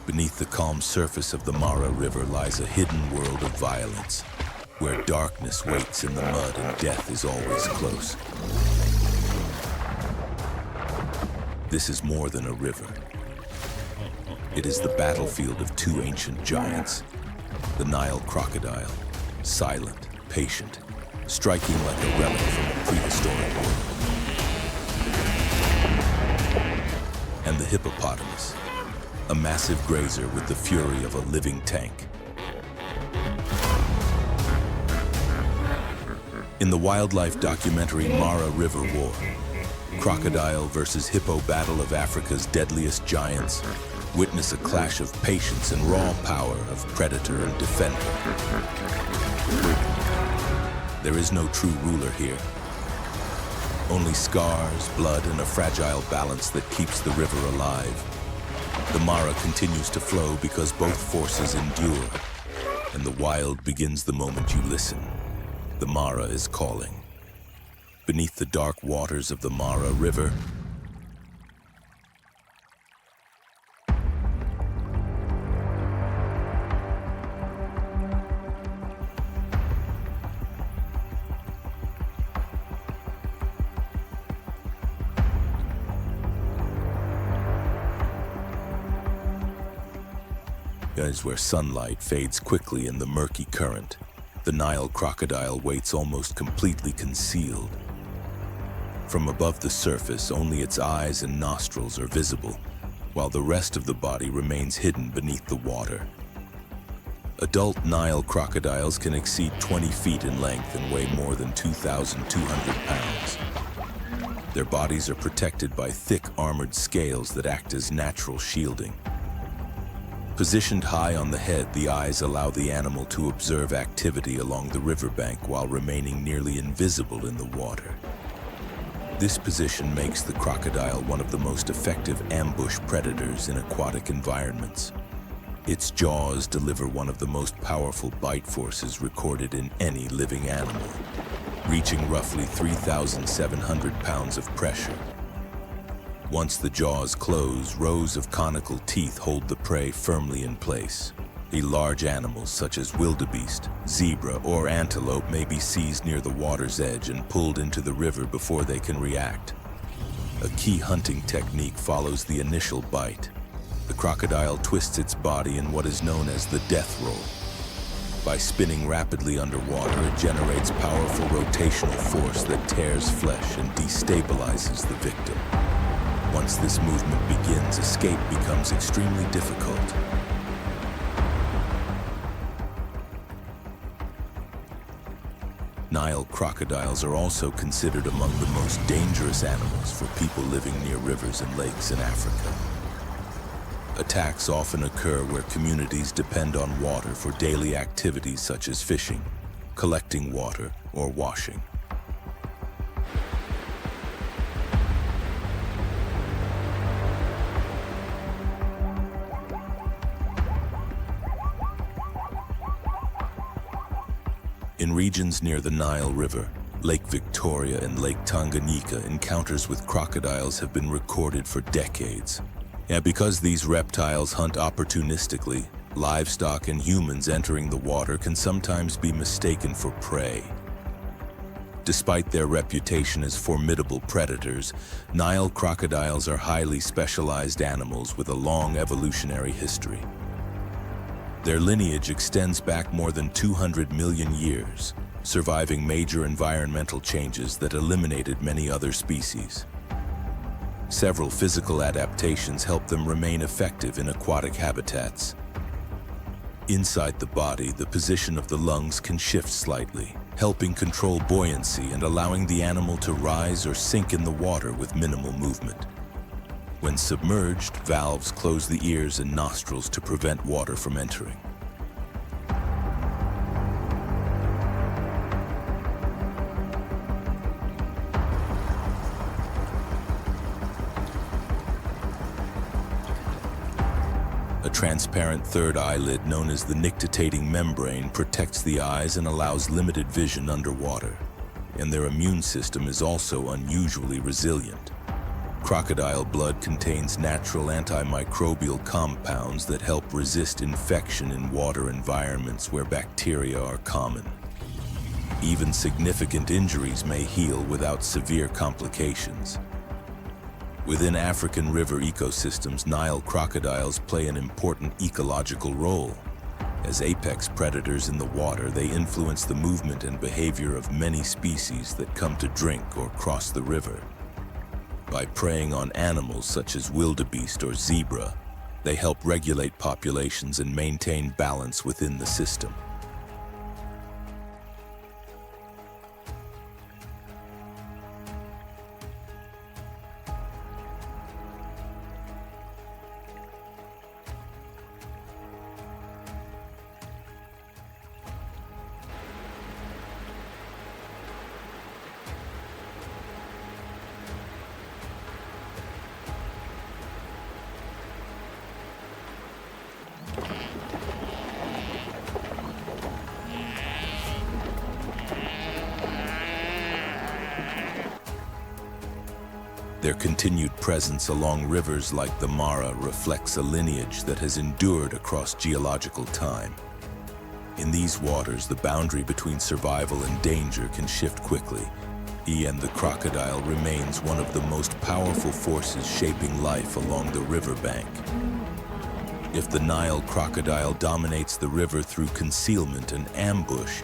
Beneath the calm surface of the Mara River lies a hidden world of violence, where darkness waits in the mud and death is always close. This is more than a river. It is the battlefield of two ancient giants, the Nile crocodile, silent, patient, striking like a relic from a prehistoric world. And the hippopotamus, a massive grazer with the fury of a living tank. In the wildlife documentary Mara River War, Crocodile versus Hippo Battle of Africa's Deadliest Giants, witness a clash of patience and raw power of predator and defender. There is no true ruler here. Only scars, blood, and a fragile balance that keeps the river alive. The Mara continues to flow because both forces endure, and the wild begins the moment you listen. The Mara is calling. Beneath the dark waters of the Mara River, is where sunlight fades quickly in the murky current. The Nile crocodile waits almost completely concealed. From above the surface, only its eyes and nostrils are visible, while the rest of the body remains hidden beneath the water. Adult Nile crocodiles can exceed 20 feet in length and weigh more than 2,200 pounds. Their bodies are protected by thick armored scales that act as natural shielding. Positioned high on the head, the eyes allow the animal to observe activity along the riverbank while remaining nearly invisible in the water. This position makes the crocodile one of the most effective ambush predators in aquatic environments. Its jaws deliver one of the most powerful bite forces recorded in any living animal, reaching roughly 3,700 pounds of pressure. Once the jaws close, rows of conical teeth hold the prey firmly in place. Large animals such as wildebeest, zebra, or antelope may be seized near the water's edge and pulled into the river before they can react. A key hunting technique follows the initial bite. The crocodile twists its body in what is known as the death roll. By spinning rapidly underwater, it generates powerful rotational force that tears flesh and destabilizes the victim. Once this movement begins, escape becomes extremely difficult. Nile crocodiles are also considered among the most dangerous animals for people living near rivers and lakes in Africa. Attacks often occur where communities depend on water for daily activities such as fishing, collecting water, or washing. In regions near the Nile River, Lake Victoria and Lake Tanganyika, encounters with crocodiles have been recorded for decades. And because these reptiles hunt opportunistically, livestock and humans entering the water can sometimes be mistaken for prey. Despite their reputation as formidable predators, Nile crocodiles are highly specialized animals with a long evolutionary history. Their lineage extends back more than 200 million years, surviving major environmental changes that eliminated many other species. Several physical adaptations help them remain effective in aquatic habitats. Inside the body, the position of the lungs can shift slightly, helping control buoyancy and allowing the animal to rise or sink in the water with minimal movement. When submerged, valves close the ears and nostrils to prevent water from entering. A transparent third eyelid known as the nictitating membrane protects the eyes and allows limited vision underwater. And their immune system is also unusually resilient. Crocodile blood contains natural antimicrobial compounds that help resist infection in water environments where bacteria are common. Even significant injuries may heal without severe complications. Within African river ecosystems, Nile crocodiles play an important ecological role. As apex predators in the water, they influence the movement and behavior of many species that come to drink or cross the river. By preying on animals such as wildebeest or zebra, they help regulate populations and maintain balance within the system. Their continued presence along rivers like the Mara reflects a lineage that has endured across geological time. In these waters, the boundary between survival and danger can shift quickly. The crocodile remains one of the most powerful forces shaping life along the riverbank. If the Nile crocodile dominates the river through concealment and ambush,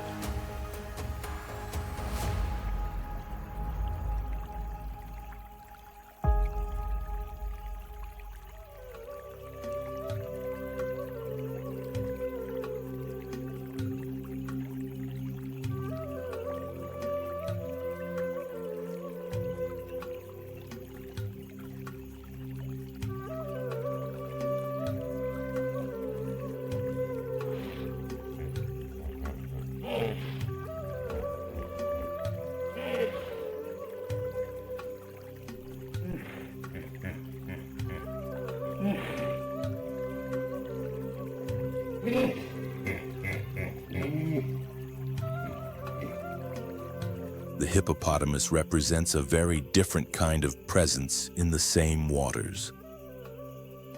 the hippopotamus represents a very different kind of presence in the same waters.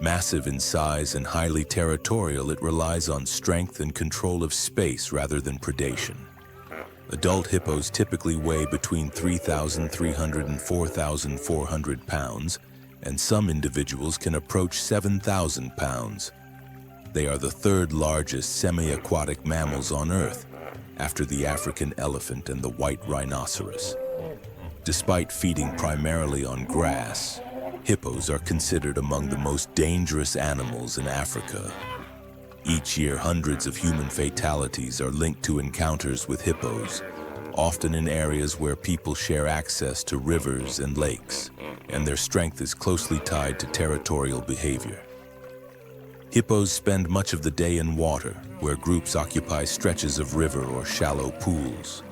Massive in size and highly territorial, it relies on strength and control of space rather than predation. Adult hippos typically weigh between 3,300 and 4,400 pounds, and some individuals can approach 7,000 pounds. They are the third largest semi-aquatic mammals on Earth, after the African elephant and the white rhinoceros. Despite feeding primarily on grass, hippos are considered among the most dangerous animals in Africa. Each year, hundreds of human fatalities are linked to encounters with hippos, often in areas where people share access to rivers and lakes, and their strength is closely tied to territorial behavior. Hippos spend much of the day in water, where groups occupy stretches of river or shallow pools.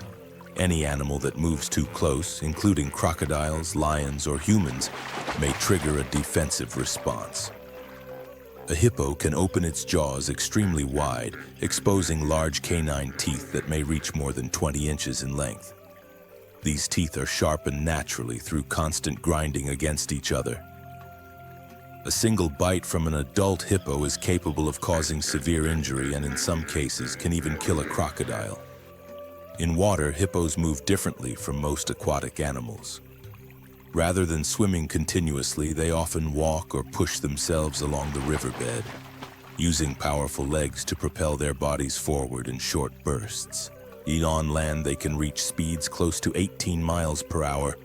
Any animal that moves too close, including crocodiles, lions, or humans, may trigger a defensive response. A hippo can open its jaws extremely wide, exposing large canine teeth that may reach more than 20 inches in length. These teeth are sharpened naturally through constant grinding against each other. A single bite from an adult hippo is capable of causing severe injury and in some cases can even kill a crocodile. In water, hippos move differently from most aquatic animals. Rather than swimming continuously, they often walk or push themselves along the riverbed, using powerful legs to propel their bodies forward in short bursts. On land, they can reach speeds close to 18 miles per hour,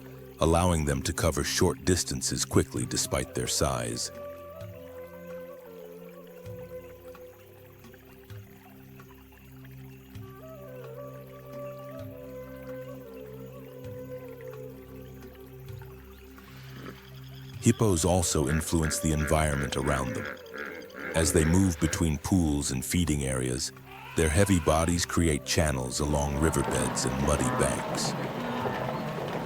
allowing them to cover short distances quickly despite their size. Hippos also influence the environment around them. As they move between pools and feeding areas, their heavy bodies create channels along riverbeds and muddy banks.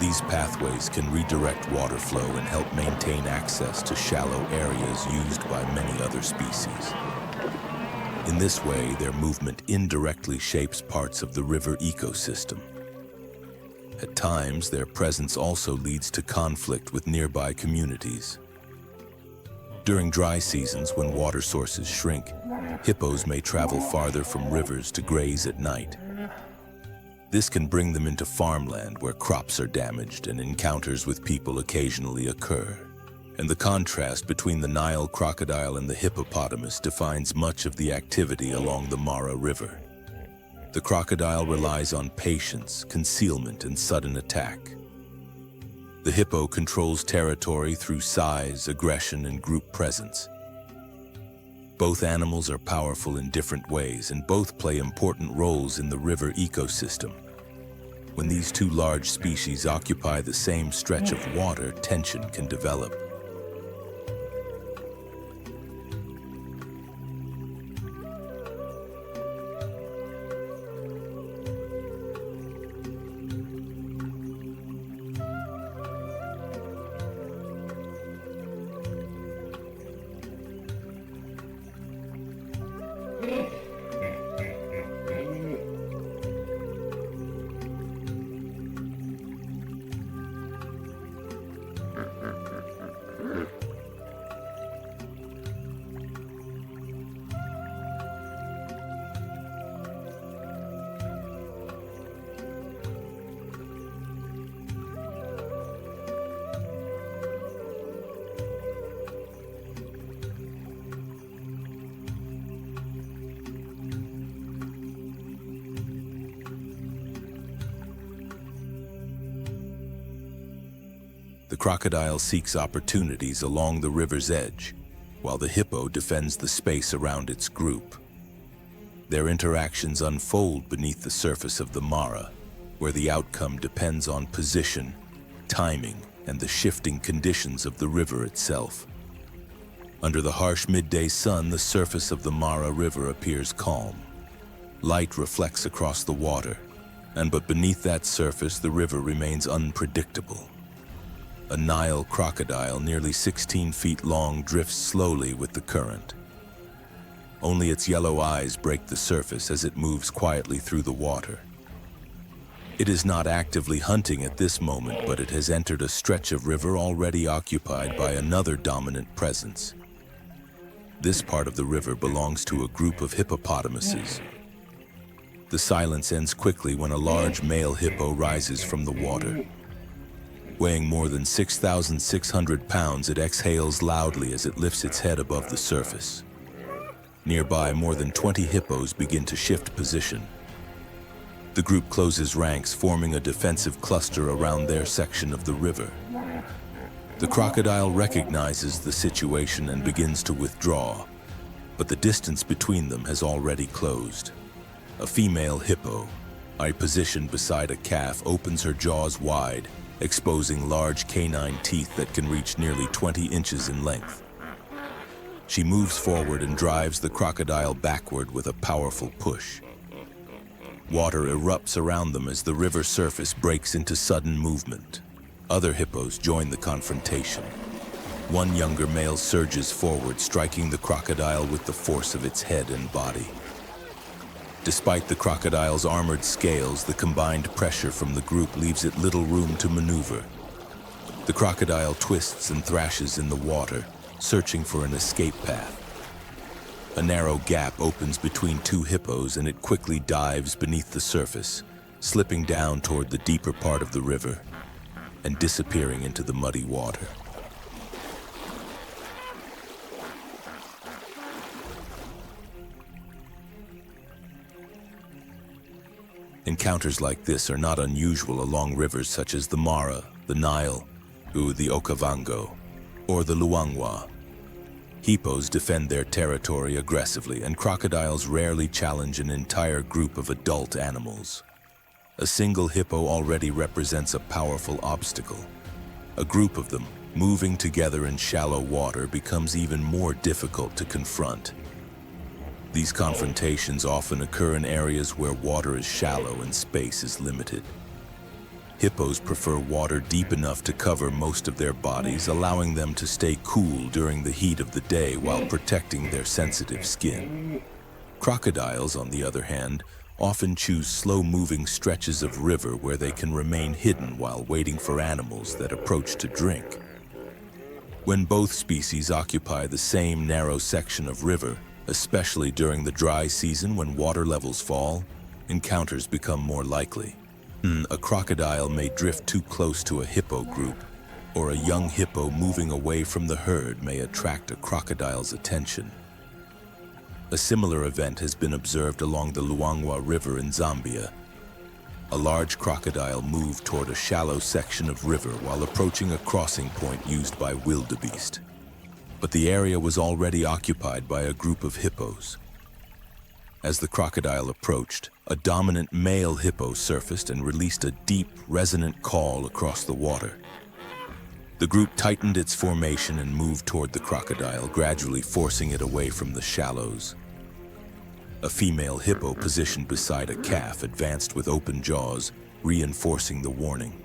These pathways can redirect water flow and help maintain access to shallow areas used by many other species. In this way, their movement indirectly shapes parts of the river ecosystem. At times, their presence also leads to conflict with nearby communities. During dry seasons, when water sources shrink, hippos may travel farther from rivers to graze at night. This can bring them into farmland where crops are damaged and encounters with people occasionally occur. And the contrast between the Nile crocodile and the hippopotamus defines much of the activity along the Mara River. The crocodile relies on patience, concealment, and sudden attack. The hippo controls territory through size, aggression, and group presence. Both animals are powerful in different ways, and both play important roles in the river ecosystem. When these two large species occupy the same stretch of water, tension can develop. The crocodile seeks opportunities along the river's edge, while the hippo defends the space around its group. Their interactions unfold beneath the surface of the Mara, where the outcome depends on position, timing, and the shifting conditions of the river itself. Under the harsh midday sun, the surface of the Mara River appears calm. Light reflects across the water, but beneath that surface, the river remains unpredictable. A Nile crocodile, nearly 16 feet long, drifts slowly with the current. Only its yellow eyes break the surface as it moves quietly through the water. It is not actively hunting at this moment, but it has entered a stretch of river already occupied by another dominant presence. This part of the river belongs to a group of hippopotamuses. The silence ends quickly when a large male hippo rises from the water. Weighing more than 6,600 pounds, it exhales loudly as it lifts its head above the surface. Nearby, more than 20 hippos begin to shift position. The group closes ranks, forming a defensive cluster around their section of the river. The crocodile recognizes the situation and begins to withdraw, but the distance between them has already closed. A female hippo, positioned beside a calf, opens her jaws wide, exposing large canine teeth that can reach nearly 20 inches in length. She moves forward and drives the crocodile backward with a powerful push. Water erupts around them as the river surface breaks into sudden movement. Other hippos join the confrontation. One younger male surges forward, striking the crocodile with the force of its head and body. Despite the crocodile's armored scales, the combined pressure from the group leaves it little room to maneuver. The crocodile twists and thrashes in the water, searching for an escape path. A narrow gap opens between two hippos and it quickly dives beneath the surface, slipping down toward the deeper part of the river and disappearing into the muddy water. Encounters like this are not unusual along rivers such as the Mara, the Nile, the Okavango, or the Luangwa. Hippos defend their territory aggressively, and crocodiles rarely challenge an entire group of adult animals. A single hippo already represents a powerful obstacle. A group of them, moving together in shallow water, becomes even more difficult to confront. These confrontations often occur in areas where water is shallow and space is limited. Hippos prefer water deep enough to cover most of their bodies, allowing them to stay cool during the heat of the day while protecting their sensitive skin. Crocodiles, on the other hand, often choose slow-moving stretches of river where they can remain hidden while waiting for animals that approach to drink. When both species occupy the same narrow section of river, especially during the dry season when water levels fall, encounters become more likely. A crocodile may drift too close to a hippo group, or a young hippo moving away from the herd may attract a crocodile's attention. A similar event has been observed along the Luangwa River in Zambia. A large crocodile moved toward a shallow section of river while approaching a crossing point used by wildebeest. But the area was already occupied by a group of hippos. As the crocodile approached, a dominant male hippo surfaced and released a deep, resonant call across the water. The group tightened its formation and moved toward the crocodile, gradually forcing it away from the shallows. A female hippo positioned beside a calf advanced with open jaws, reinforcing the warning.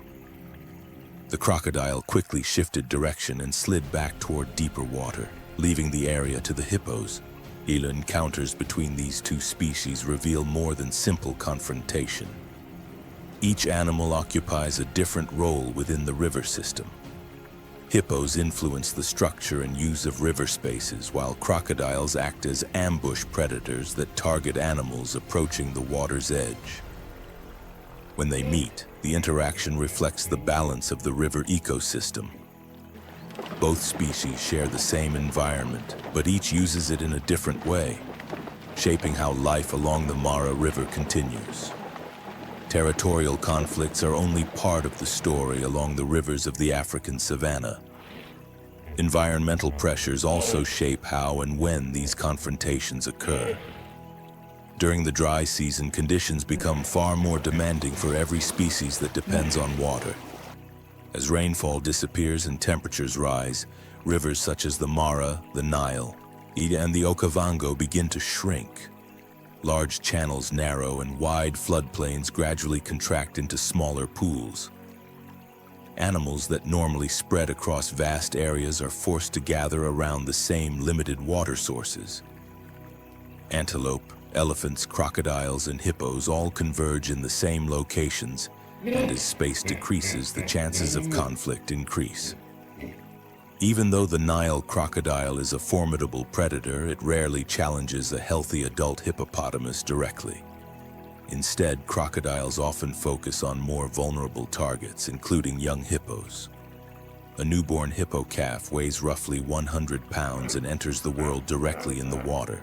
The crocodile quickly shifted direction and slid back toward deeper water, leaving the area to the hippos. Encounters between these two species reveal more than simple confrontation. Each animal occupies a different role within the river system. Hippos influence the structure and use of river spaces, while crocodiles act as ambush predators that target animals approaching the water's edge. When they meet, the interaction reflects the balance of the river ecosystem. Both species share the same environment, but each uses it in a different way, shaping how life along the Mara River continues. Territorial conflicts are only part of the story along the rivers of the African savanna. Environmental pressures also shape how and when these confrontations occur. During the dry season, conditions become far more demanding for every species that depends on water. As rainfall disappears and temperatures rise, rivers such as the Mara, the Nile, and the Okavango begin to shrink. Large channels narrow and wide floodplains gradually contract into smaller pools. Animals that normally spread across vast areas are forced to gather around the same limited water sources. Antelope, elephants, crocodiles, and hippos all converge in the same locations, and as space decreases, the chances of conflict increase. Even though the Nile crocodile is a formidable predator, it rarely challenges a healthy adult hippopotamus directly. Instead, crocodiles often focus on more vulnerable targets, including young hippos. A newborn hippo calf weighs roughly 100 pounds and enters the world directly in the water.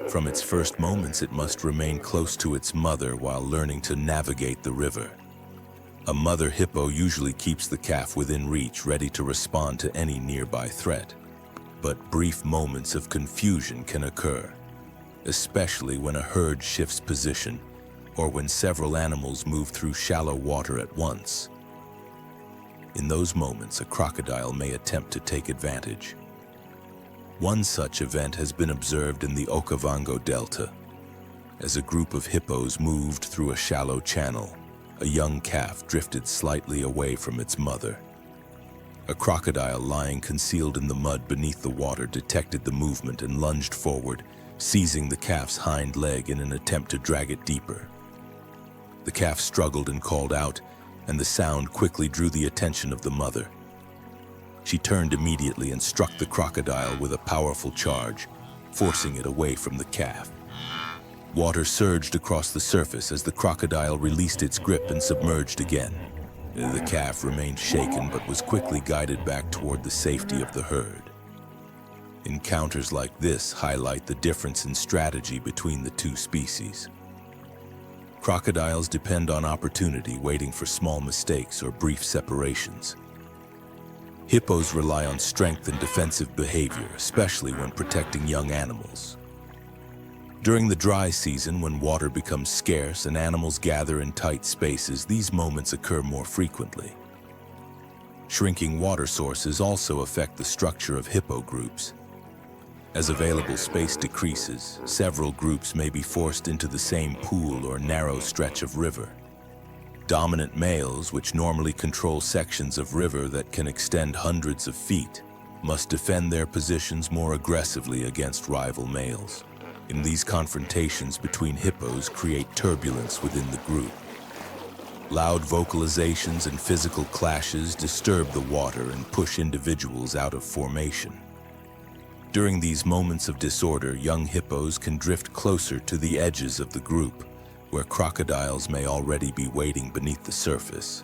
From its first moments, it must remain close to its mother while learning to navigate the river. A mother hippo usually keeps the calf within reach, ready to respond to any nearby threat. But brief moments of confusion can occur, especially when a herd shifts position or when several animals move through shallow water at once. In those moments, a crocodile may attempt to take advantage. One such event has been observed in the Okavango Delta. As a group of hippos moved through a shallow channel, a young calf drifted slightly away from its mother. A crocodile lying concealed in the mud beneath the water detected the movement and lunged forward, seizing the calf's hind leg in an attempt to drag it deeper. The calf struggled and called out, and the sound quickly drew the attention of the mother. She turned immediately and struck the crocodile with a powerful charge, forcing it away from the calf. Water surged across the surface as the crocodile released its grip and submerged again. The calf remained shaken but was quickly guided back toward the safety of the herd. Encounters like this highlight the difference in strategy between the two species. Crocodiles depend on opportunity, waiting for small mistakes or brief separations. Hippos rely on strength and defensive behavior, especially when protecting young animals. During the dry season, when water becomes scarce and animals gather in tight spaces, these moments occur more frequently. Shrinking water sources also affect the structure of hippo groups. As available space decreases, several groups may be forced into the same pool or narrow stretch of river. Dominant males, which normally control sections of river that can extend hundreds of feet, must defend their positions more aggressively against rival males. In these confrontations between hippos create turbulence within the group. Loud vocalizations and physical clashes disturb the water and push individuals out of formation. During these moments of disorder, young hippos can drift closer to the edges of the group, where crocodiles may already be waiting beneath the surface.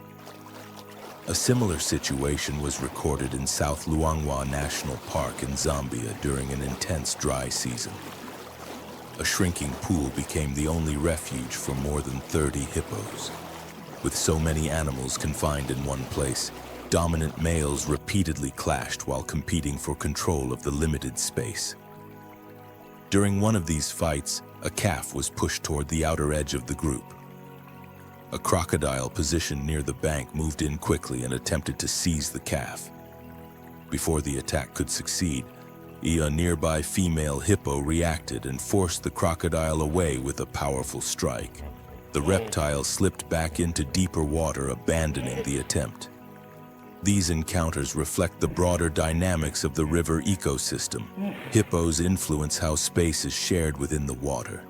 A similar situation was recorded in South Luangwa National Park in Zambia during an intense dry season. A shrinking pool became the only refuge for more than 30 hippos. With so many animals confined in one place, dominant males repeatedly clashed while competing for control of the limited space. During one of these fights, a calf was pushed toward the outer edge of the group. A crocodile positioned near the bank moved in quickly and attempted to seize the calf. Before the attack could succeed, a nearby female hippo reacted and forced the crocodile away with a powerful strike. The reptile slipped back into deeper water, abandoning the attempt. These encounters reflect the broader dynamics of the river ecosystem. Hippos influence how space is shared within the water,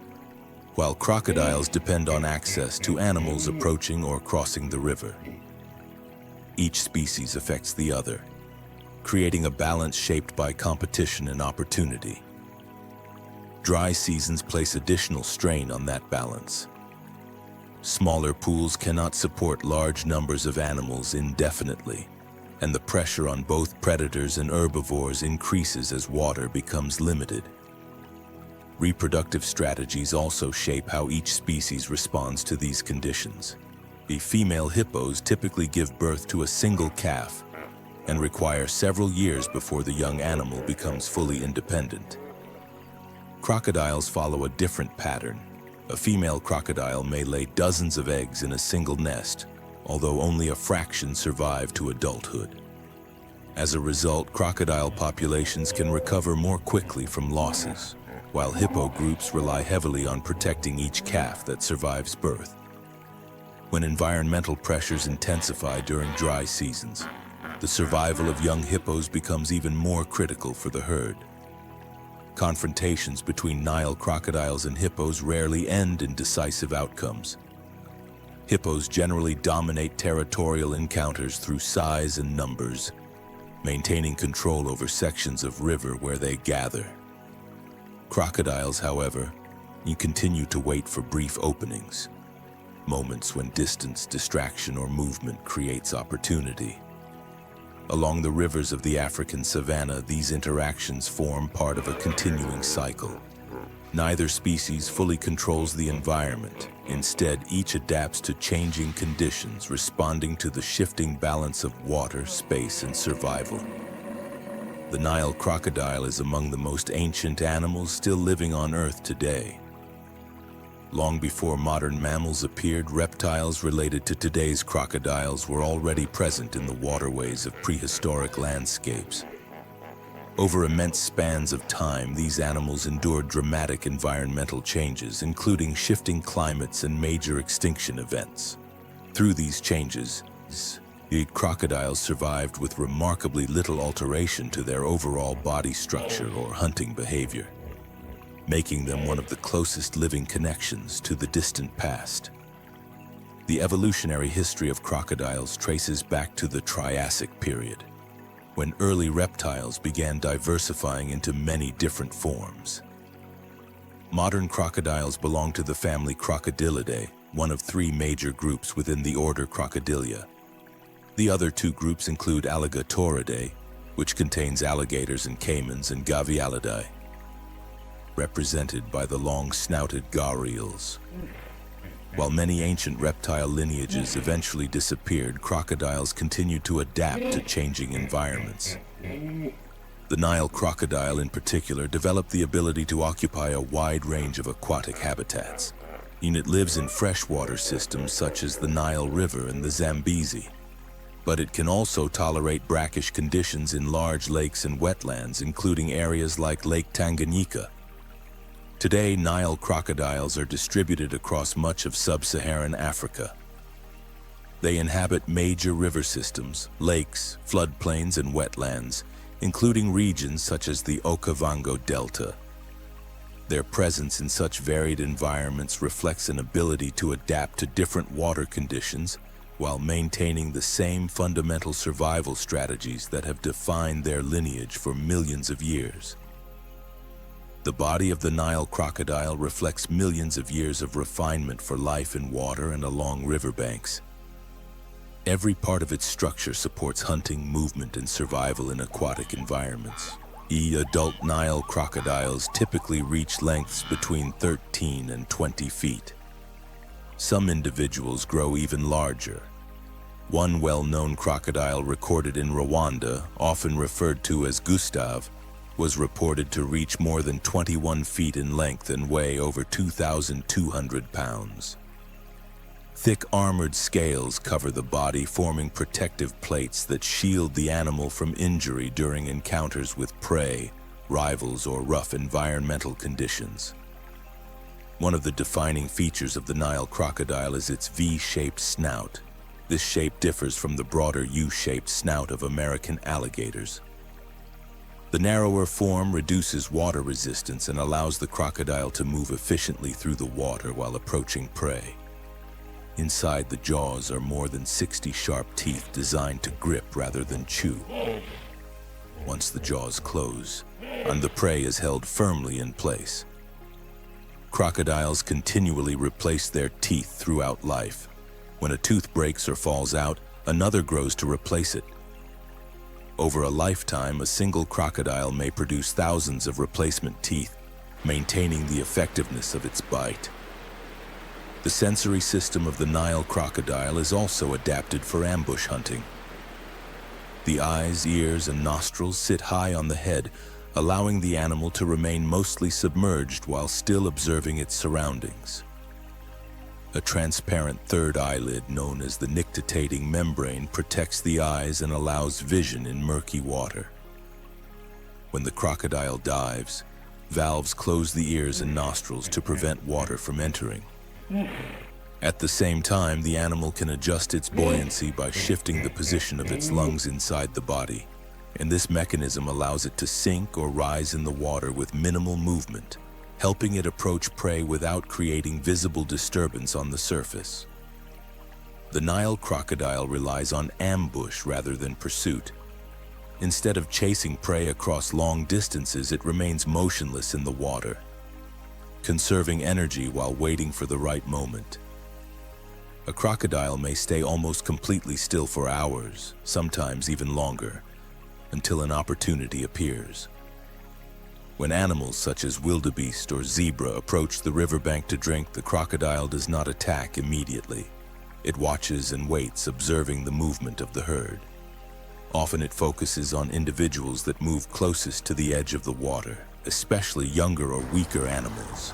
while crocodiles depend on access to animals approaching or crossing the river. Each species affects the other, creating a balance shaped by competition and opportunity. Dry seasons place additional strain on that balance. Smaller pools cannot support large numbers of animals indefinitely, and the pressure on both predators and herbivores increases as water becomes limited. Reproductive strategies also shape how each species responds to these conditions. The female hippos typically give birth to a single calf and require several years before the young animal becomes fully independent. Crocodiles follow a different pattern. A female crocodile may lay dozens of eggs in a single nest, although only a fraction survive to adulthood. As a result, crocodile populations can recover more quickly from losses, while hippo groups rely heavily on protecting each calf that survives birth. When environmental pressures intensify during dry seasons, the survival of young hippos becomes even more critical for the herd. Confrontations between Nile crocodiles and hippos rarely end in decisive outcomes. Hippos generally dominate territorial encounters through size and numbers, maintaining control over sections of river where they gather. Crocodiles, however, continue to wait for brief openings, moments when distance, distraction, or movement creates opportunity. Along the rivers of the African savanna, these interactions form part of a continuing cycle. Neither species fully controls the environment. Instead, each adapts to changing conditions, responding to the shifting balance of water, space, and survival. The Nile crocodile is among the most ancient animals still living on Earth today. Long before modern mammals appeared, reptiles related to today's crocodiles were already present in the waterways of prehistoric landscapes. Over immense spans of time, these animals endured dramatic environmental changes, including shifting climates and major extinction events. Through these changes, the crocodiles survived with remarkably little alteration to their overall body structure or hunting behavior, making them one of the closest living connections to the distant past. The evolutionary history of crocodiles traces back to the Triassic period, when early reptiles began diversifying into many different forms. Modern crocodiles belong to the family Crocodilidae, one of three major groups within the order Crocodilia. The other two groups include Alligatoridae, which contains alligators and caimans, and Gavialidae, represented by the long-snouted gharials. While many ancient reptile lineages eventually disappeared, crocodiles continued to adapt to changing environments. The Nile crocodile in particular developed the ability to occupy a wide range of aquatic habitats. It lives in freshwater systems such as the Nile River and the Zambezi, but it can also tolerate brackish conditions in large lakes and wetlands, including areas like Lake Tanganyika. Today, Nile crocodiles are distributed across much of sub-Saharan Africa. They inhabit major river systems, lakes, floodplains, and wetlands, including regions such as the Okavango Delta. Their presence in such varied environments reflects an ability to adapt to different water conditions while maintaining the same fundamental survival strategies that have defined their lineage for millions of years. The body of the Nile crocodile reflects millions of years of refinement for life in water and along riverbanks. Every part of its structure supports hunting, movement, and survival in aquatic environments. Adult Nile crocodiles typically reach lengths between 13 and 20 feet. Some individuals grow even larger. One well-known crocodile recorded in Rwanda, often referred to as Gustave, was reported to reach more than 21 feet in length and weigh over 2,200 pounds. Thick armored scales cover the body, forming protective plates that shield the animal from injury during encounters with prey, rivals, or rough environmental conditions. One of the defining features of the Nile crocodile is its V-shaped snout. This shape differs from the broader U-shaped snout of American alligators. The narrower form reduces water resistance and allows the crocodile to move efficiently through the water while approaching prey. Inside the jaws are more than 60 sharp teeth designed to grip rather than chew. Once the jaws close, and the prey is held firmly in place. Crocodiles continually replace their teeth throughout life. When a tooth breaks or falls out, another grows to replace it. Over a lifetime, a single crocodile may produce thousands of replacement teeth, maintaining the effectiveness of its bite. The sensory system of the Nile crocodile is also adapted for ambush hunting. The eyes, ears, and nostrils sit high on the head, allowing the animal to remain mostly submerged while still observing its surroundings. A transparent third eyelid known as the nictitating membrane protects the eyes and allows vision in murky water. When the crocodile dives, valves close the ears and nostrils to prevent water from entering. At the same time, the animal can adjust its buoyancy by shifting the position of its lungs inside the body, and this mechanism allows it to sink or rise in the water with minimal movement, helping it approach prey without creating visible disturbance on the surface. The Nile crocodile relies on ambush rather than pursuit. Instead of chasing prey across long distances, it remains motionless in the water, conserving energy while waiting for the right moment. A crocodile may stay almost completely still for hours, sometimes even longer, until an opportunity appears. When animals such as wildebeest or zebra approach the riverbank to drink, the crocodile does not attack immediately. It watches and waits, observing the movement of the herd. Often it focuses on individuals that move closest to the edge of the water, especially younger or weaker animals.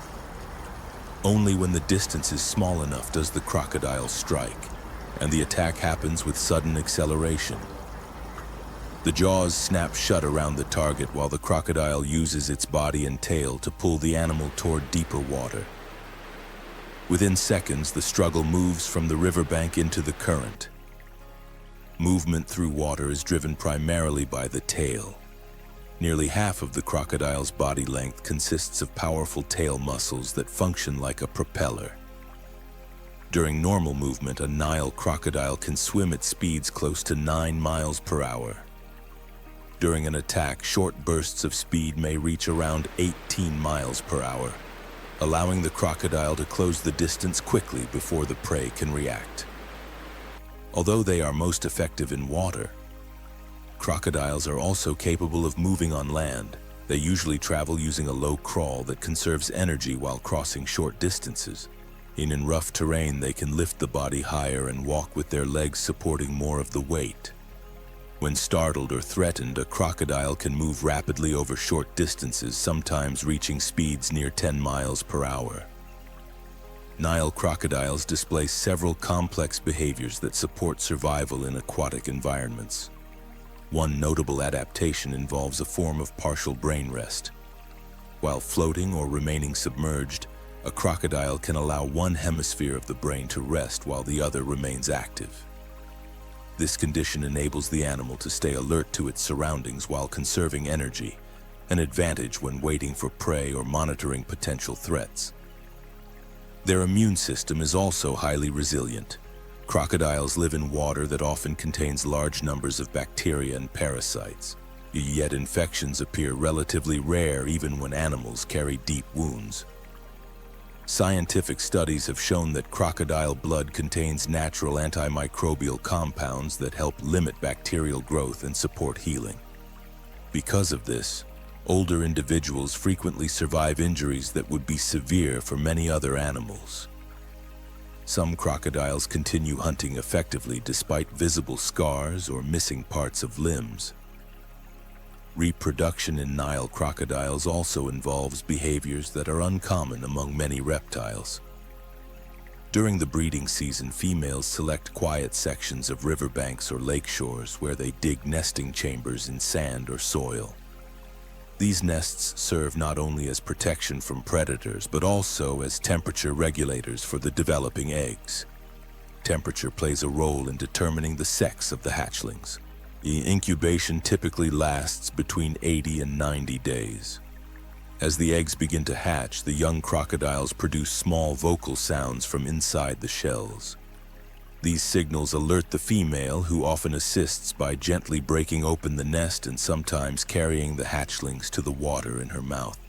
Only when the distance is small enough does the crocodile strike, and the attack happens with sudden acceleration. The jaws snap shut around the target while the crocodile uses its body and tail to pull the animal toward deeper water. Within seconds, the struggle moves from the riverbank into the current. Movement through water is driven primarily by the tail. Nearly half of the crocodile's body length consists of powerful tail muscles that function like a propeller. During normal movement, a Nile crocodile can swim at speeds close to 9 miles per hour. During an attack, short bursts of speed may reach around 18 miles per hour, allowing the crocodile to close the distance quickly before the prey can react. Although they are most effective in water, crocodiles are also capable of moving on land. They usually travel using a low crawl that conserves energy while crossing short distances. In rough terrain, they can lift the body higher and walk with their legs supporting more of the weight. When startled or threatened, a crocodile can move rapidly over short distances, sometimes reaching speeds near 10 miles per hour. Nile crocodiles display several complex behaviors that support survival in aquatic environments. One notable adaptation involves a form of partial brain rest. While floating or remaining submerged, a crocodile can allow one hemisphere of the brain to rest while the other remains active. This condition enables the animal to stay alert to its surroundings while conserving energy, an advantage when waiting for prey or monitoring potential threats. Their immune system is also highly resilient. Crocodiles live in water that often contains large numbers of bacteria and parasites, yet infections appear relatively rare even when animals carry deep wounds. Scientific studies have shown that crocodile blood contains natural antimicrobial compounds that help limit bacterial growth and support healing. Because of this, older individuals frequently survive injuries that would be severe for many other animals. Some crocodiles continue hunting effectively despite visible scars or missing parts of limbs. Reproduction in Nile crocodiles also involves behaviors that are uncommon among many reptiles. During the breeding season, females select quiet sections of riverbanks or lake shores where they dig nesting chambers in sand or soil. These nests serve not only as protection from predators, but also as temperature regulators for the developing eggs. Temperature plays a role in determining the sex of the hatchlings. The incubation typically lasts between 80 and 90 days. As the eggs begin to hatch, the young crocodiles produce small vocal sounds from inside the shells. These signals alert the female, who often assists by gently breaking open the nest and sometimes carrying the hatchlings to the water in her mouth.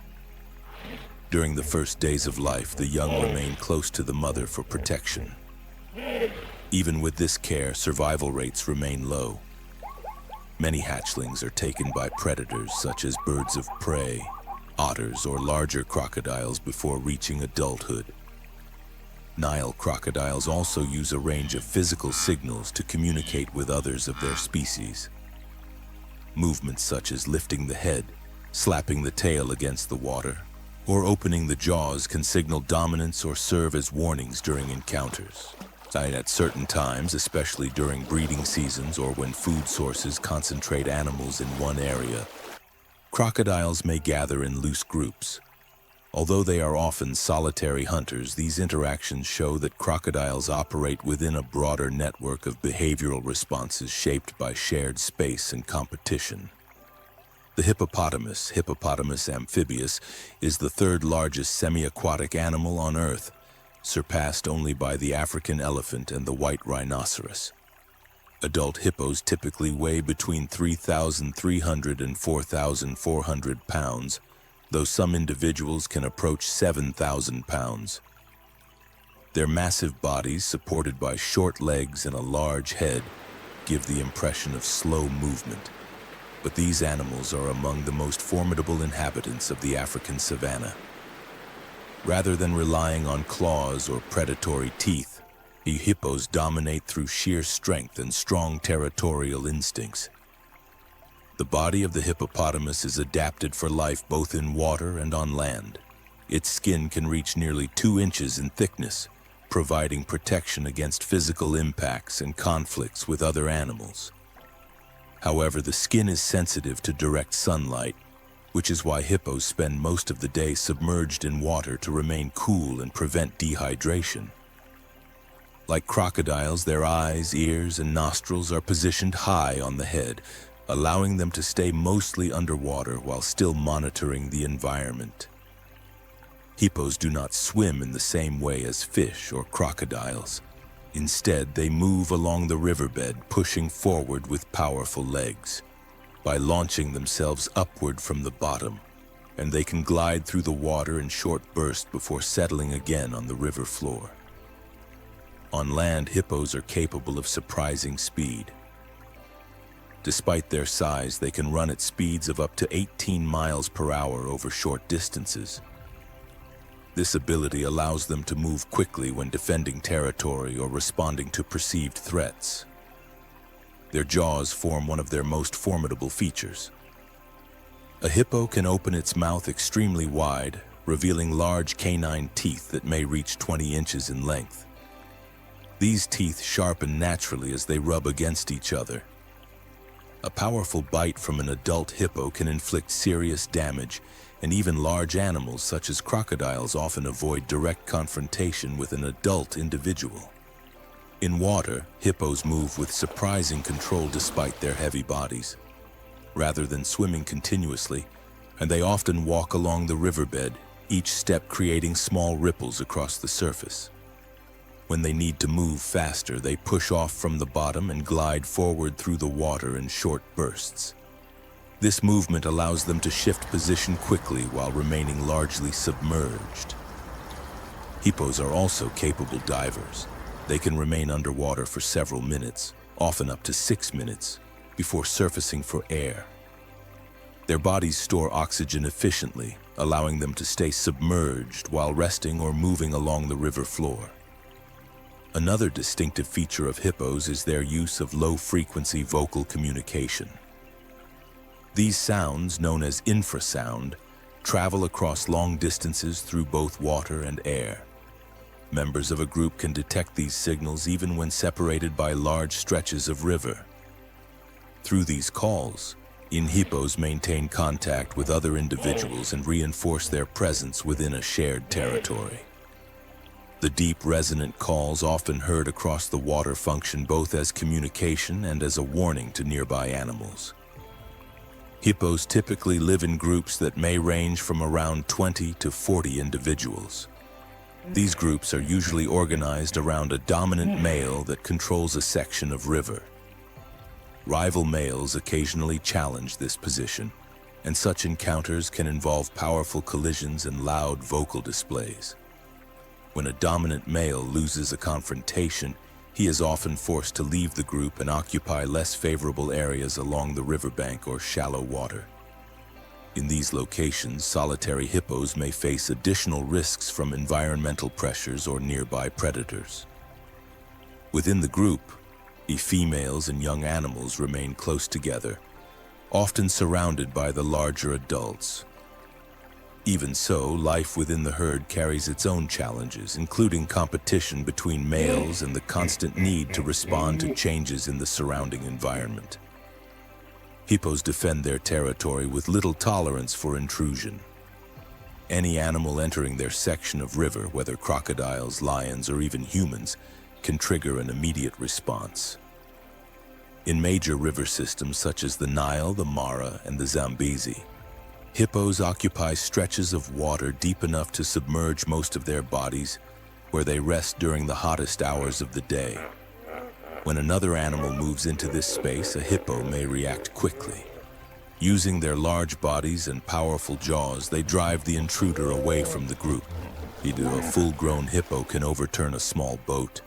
During the first days of life, the young remain close to the mother for protection. Even with this care, survival rates remain low. Many hatchlings are taken by predators such as birds of prey, otters, or larger crocodiles before reaching adulthood. Nile crocodiles also use a range of physical signals to communicate with others of their species. Movements such as lifting the head, slapping the tail against the water, or opening the jaws can signal dominance or serve as warnings during encounters. At certain times, especially during breeding seasons or when food sources concentrate animals in one area, crocodiles may gather in loose groups. Although they are often solitary hunters, these interactions show that crocodiles operate within a broader network of behavioral responses shaped by shared space and competition. The hippopotamus, Hippopotamus amphibius, is the third largest semi-aquatic animal on Earth, surpassed only by the African elephant and the white rhinoceros. Adult hippos typically weigh between 3,300 and 4,400 pounds, though some individuals can approach 7,000 pounds. Their massive bodies, supported by short legs and a large head, give the impression of slow movement. But these animals are among the most formidable inhabitants of the African savanna. Rather than relying on claws or predatory teeth, the hippos dominate through sheer strength and strong territorial instincts. The body of the hippopotamus is adapted for life both in water and on land. Its skin can reach nearly 2 inches in thickness, providing protection against physical impacts and conflicts with other animals. However, the skin is sensitive to direct sunlight, which is why hippos spend most of the day submerged in water to remain cool and prevent dehydration. Like crocodiles, their eyes, ears, and nostrils are positioned high on the head, allowing them to stay mostly underwater while still monitoring the environment. Hippos do not swim in the same way as fish or crocodiles. Instead, they move along the riverbed, pushing forward with powerful legs. By launching themselves upward from the bottom, and they can glide through the water in short bursts before settling again on the river floor. On land, hippos are capable of surprising speed. Despite their size, they can run at speeds of up to 18 miles per hour over short distances. This ability allows them to move quickly when defending territory or responding to perceived threats. Their jaws form one of their most formidable features. A hippo can open its mouth extremely wide, revealing large canine teeth that may reach 20 inches in length. These teeth sharpen naturally as they rub against each other. A powerful bite from an adult hippo can inflict serious damage, and even large animals such as crocodiles often avoid direct confrontation with an adult individual. In water, hippos move with surprising control despite their heavy bodies. Rather than swimming continuously, and they often walk along the riverbed, each step creating small ripples across the surface. When they need to move faster, they push off from the bottom and glide forward through the water in short bursts. This movement allows them to shift position quickly while remaining largely submerged. Hippos are also capable divers. They can remain underwater for several minutes, often up to 6 minutes, before surfacing for air. Their bodies store oxygen efficiently, allowing them to stay submerged while resting or moving along the river floor. Another distinctive feature of hippos is their use of low-frequency vocal communication. These sounds, known as infrasound, travel across long distances through both water and air. Members of a group can detect these signals even when separated by large stretches of river. Through these calls, hippos maintain contact with other individuals and reinforce their presence within a shared territory. The deep, resonant calls often heard across the water function both as communication and as a warning to nearby animals. Hippos typically live in groups that may range from around 20 to 40 individuals. These groups are usually organized around a dominant male that controls a section of river. Rival males occasionally challenge this position, and such encounters can involve powerful collisions and loud vocal displays. When a dominant male loses a confrontation, he is often forced to leave the group and occupy less favorable areas along the riverbank or shallow water. In these locations, solitary hippos may face additional risks from environmental pressures or nearby predators. Within the group, females and young animals remain close together, often surrounded by the larger adults. Even so, life within the herd carries its own challenges, including competition between males and the constant need to respond to changes in the surrounding environment. Hippos defend their territory with little tolerance for intrusion. Any animal entering their section of river, whether crocodiles, lions, or even humans, can trigger an immediate response. In major river systems such as the Nile, the Mara, and the Zambezi, hippos occupy stretches of water deep enough to submerge most of their bodies, where they rest during the hottest hours of the day. When another animal moves into this space, a hippo may react quickly. Using their large bodies and powerful jaws, they drive the intruder away from the group. Either a full-grown hippo can overturn a small boat,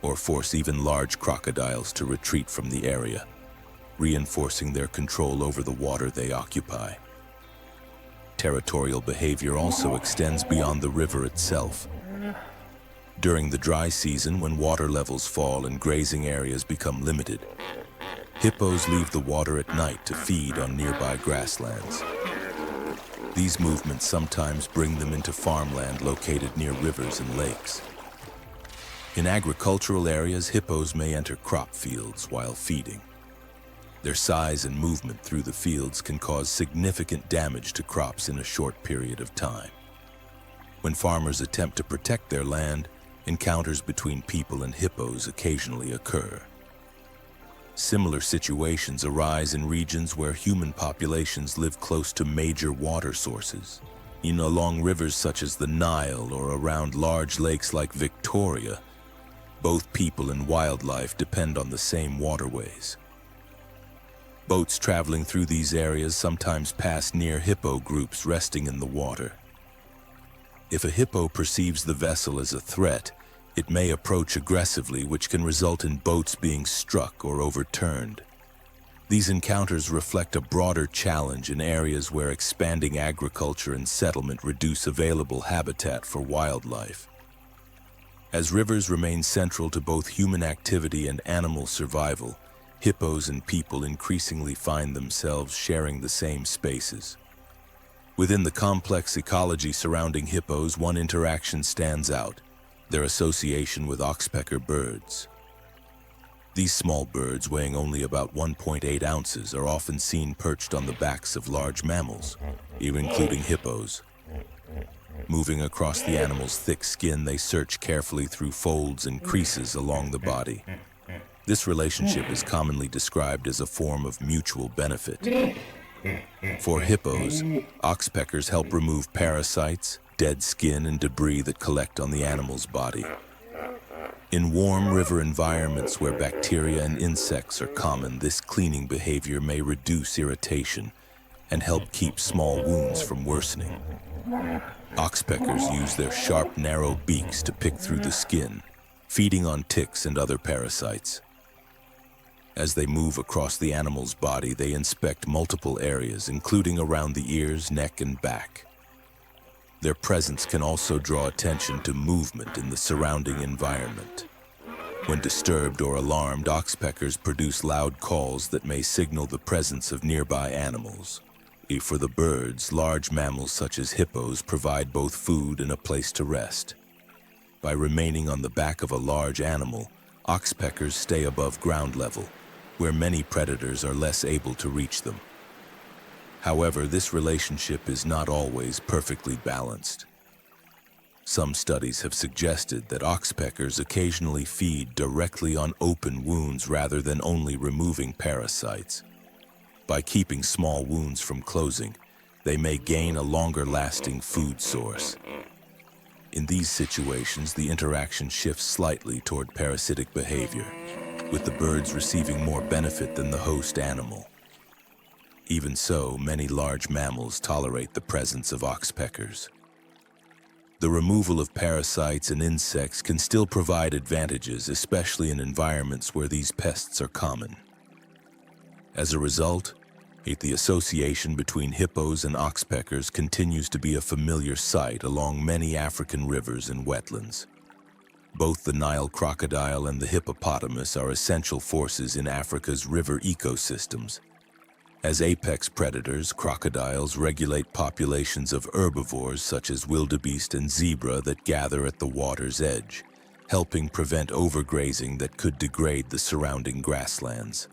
or force even large crocodiles to retreat from the area, reinforcing their control over the water they occupy. Territorial behavior also extends beyond the river itself. During the dry season, when water levels fall and grazing areas become limited, hippos leave the water at night to feed on nearby grasslands. These movements sometimes bring them into farmland located near rivers and lakes. In agricultural areas, hippos may enter crop fields while feeding. Their size and movement through the fields can cause significant damage to crops in a short period of time. When farmers attempt to protect their land, encounters between people and hippos occasionally occur. Similar situations arise in regions where human populations live close to major water sources. Along rivers such as the Nile or around large lakes like Victoria, both people and wildlife depend on the same waterways. Boats traveling through these areas sometimes pass near hippo groups resting in the water. If a hippo perceives the vessel as a threat, it may approach aggressively, which can result in boats being struck or overturned. These encounters reflect a broader challenge in areas where expanding agriculture and settlement reduce available habitat for wildlife. As rivers remain central to both human activity and animal survival, hippos and people increasingly find themselves sharing the same spaces. Within the complex ecology surrounding hippos, one interaction stands out: their association with oxpecker birds. These small birds, weighing only about 1.8 ounces, are often seen perched on the backs of large mammals, even including hippos. Moving across the animal's thick skin, they search carefully through folds and creases along the body. This relationship is commonly described as a form of mutual benefit. For hippos, oxpeckers help remove parasites, dead skin, and debris that collect on the animal's body. In warm river environments where bacteria and insects are common, this cleaning behavior may reduce irritation and help keep small wounds from worsening. Oxpeckers use their sharp, narrow beaks to pick through the skin, feeding on ticks and other parasites. As they move across the animal's body, they inspect multiple areas, including around the ears, neck, and back. Their presence can also draw attention to movement in the surrounding environment. When disturbed or alarmed, oxpeckers produce loud calls that may signal the presence of nearby animals. For the birds, large mammals such as hippos provide both food and a place to rest. By remaining on the back of a large animal, oxpeckers stay above ground level, where many predators are less able to reach them. However, this relationship is not always perfectly balanced. Some studies have suggested that oxpeckers occasionally feed directly on open wounds rather than only removing parasites. By keeping small wounds from closing, they may gain a longer-lasting food source. In these situations, the interaction shifts slightly toward parasitic behavior, with the birds receiving more benefit than the host animal. Even so, many large mammals tolerate the presence of oxpeckers. The removal of parasites and insects can still provide advantages, especially in environments where these pests are common. As a result, the association between hippos and oxpeckers continues to be a familiar sight along many African rivers and wetlands. Both the Nile crocodile and the hippopotamus are essential forces in Africa's river ecosystems. As apex predators, crocodiles regulate populations of herbivores such as wildebeest and zebra that gather at the water's edge, helping prevent overgrazing that could degrade the surrounding grasslands.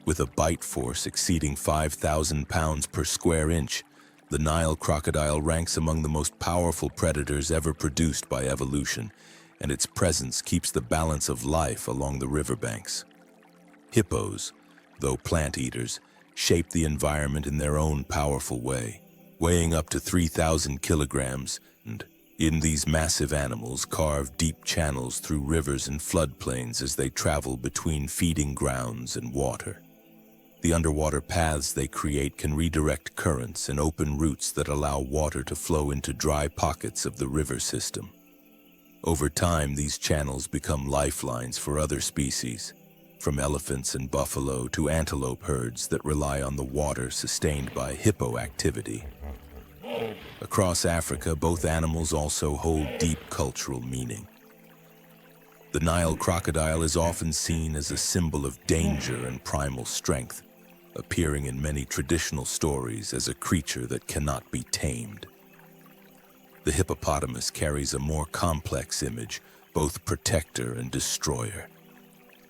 With a bite force exceeding 5,000 pounds per square inch, the Nile crocodile ranks among the most powerful predators ever produced by evolution, and its presence keeps the balance of life along the riverbanks. Hippos, though plant eaters, shape the environment in their own powerful way, weighing up to 3,000 kilograms, and in these massive animals carve deep channels through rivers and floodplains as they travel between feeding grounds and water. The underwater paths they create can redirect currents and open routes that allow water to flow into dry pockets of the river system. Over time, these channels become lifelines for other species, from elephants and buffalo to antelope herds that rely on the water sustained by hippo activity. Across Africa, both animals also hold deep cultural meaning. The Nile crocodile is often seen as a symbol of danger and primal strength, appearing in many traditional stories as a creature that cannot be tamed. The hippopotamus carries a more complex image, both protector and destroyer.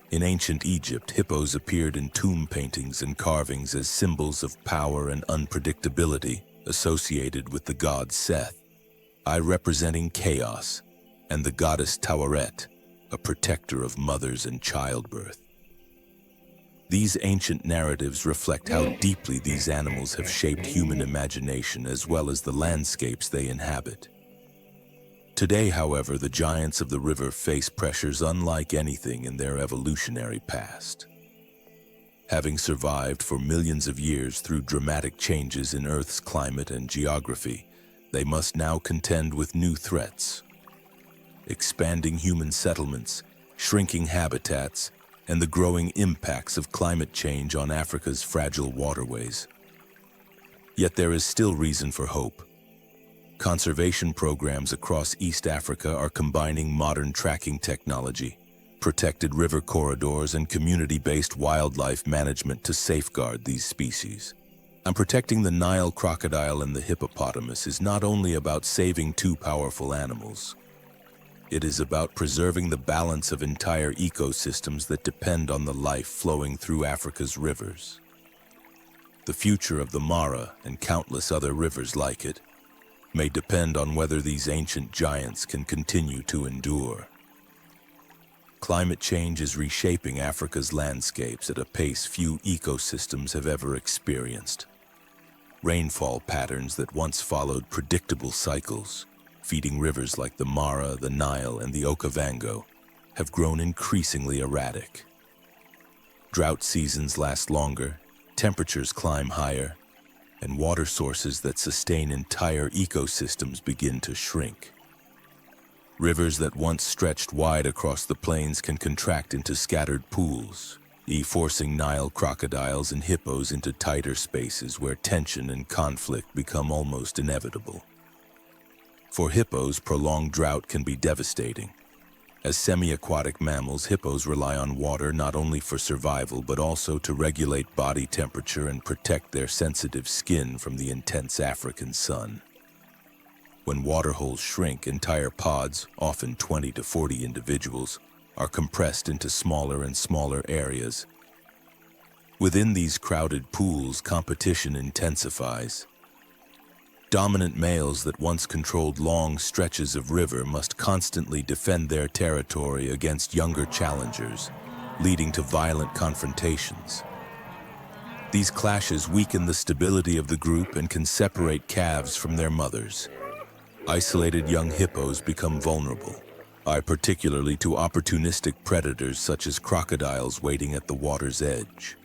In ancient Egypt, hippos appeared in tomb paintings and carvings as symbols of power and unpredictability associated with the god Seth, representing chaos, and the goddess Taweret, a protector of mothers and childbirth. These ancient narratives reflect how deeply these animals have shaped human imagination as well as the landscapes they inhabit. Today, however, the giants of the river face pressures unlike anything in their evolutionary past. Having survived for millions of years through dramatic changes in Earth's climate and geography, they must now contend with new threats. Expanding human settlements, shrinking habitats, and the growing impacts of climate change on Africa's fragile waterways. Yet there is still reason for hope. Conservation programs across East Africa are combining modern tracking technology, protected river corridors, and community-based wildlife management to safeguard these species. Protecting the Nile crocodile and the hippopotamus is not only about saving two powerful animals. It is about preserving the balance of entire ecosystems that depend on the life flowing through Africa's rivers. The future of the Mara and countless other rivers like it may depend on whether these ancient giants can continue to endure. Climate change is reshaping Africa's landscapes at a pace few ecosystems have ever experienced. Rainfall patterns that once followed predictable cycles, feeding rivers like the Mara, the Nile, and the Okavango, have grown increasingly erratic. Drought seasons last longer, temperatures climb higher, and water sources that sustain entire ecosystems begin to shrink. Rivers that once stretched wide across the plains can contract into scattered pools, forcing Nile crocodiles and hippos into tighter spaces where tension and conflict become almost inevitable. For hippos, prolonged drought can be devastating. As semi-aquatic mammals, hippos rely on water not only for survival but also to regulate body temperature and protect their sensitive skin from the intense African sun. When waterholes shrink, entire pods, often 20 to 40 individuals, are compressed into smaller and smaller areas. Within these crowded pools, competition intensifies. Dominant males that once controlled long stretches of river must constantly defend their territory against younger challengers, leading to violent confrontations. These clashes weaken the stability of the group and can separate calves from their mothers. Isolated young hippos become vulnerable, particularly to opportunistic predators such as crocodiles waiting at the water's edge.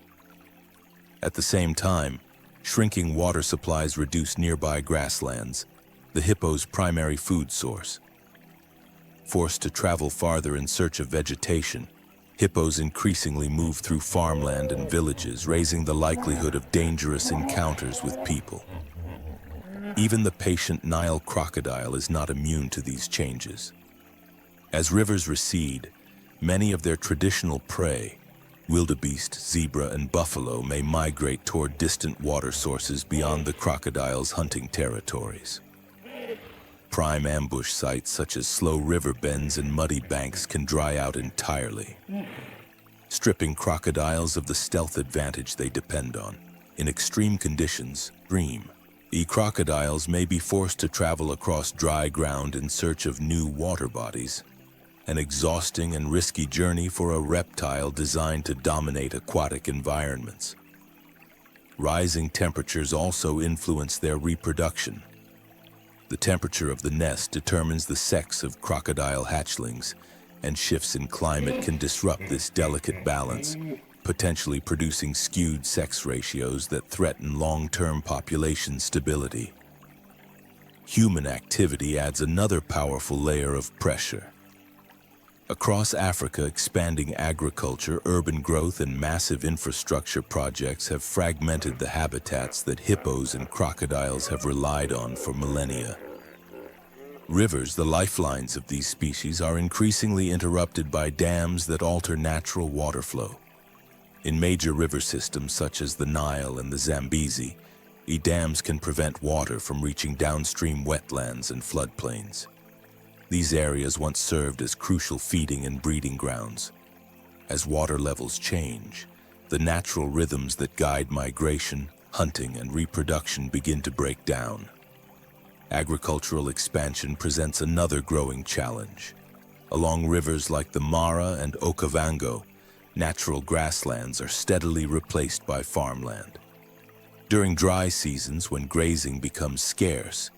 At the same time, shrinking water supplies reduce nearby grasslands, the hippo's primary food source. Forced to travel farther in search of vegetation, hippos increasingly move through farmland and villages, raising the likelihood of dangerous encounters with people. Even the patient Nile crocodile is not immune to these changes. As rivers recede, many of their traditional prey, wildebeest, zebra, and buffalo, may migrate toward distant water sources beyond the crocodile's hunting territories. Prime ambush sites such as slow river bends and muddy banks can dry out entirely, stripping crocodiles of the stealth advantage they depend on. In extreme conditions, crocodiles may be forced to travel across dry ground in search of new water bodies, an exhausting and risky journey for a reptile designed to dominate aquatic environments. Rising temperatures also influence their reproduction. The temperature of the nest determines the sex of crocodile hatchlings, and shifts in climate can disrupt this delicate balance, potentially producing skewed sex ratios that threaten long-term population stability. Human activity adds another powerful layer of pressure. Across Africa, expanding agriculture, urban growth, and massive infrastructure projects have fragmented the habitats that hippos and crocodiles have relied on for millennia. Rivers, the lifelines of these species, are increasingly interrupted by dams that alter natural water flow. In major river systems such as the Nile and the Zambezi, dams can prevent water from reaching downstream wetlands and floodplains. These areas once served as crucial feeding and breeding grounds. As water levels change, the natural rhythms that guide migration, hunting, and reproduction begin to break down. Agricultural expansion presents another growing challenge. Along rivers like the Mara and Okavango, natural grasslands are steadily replaced by farmland. During dry seasons, when grazing becomes scarce,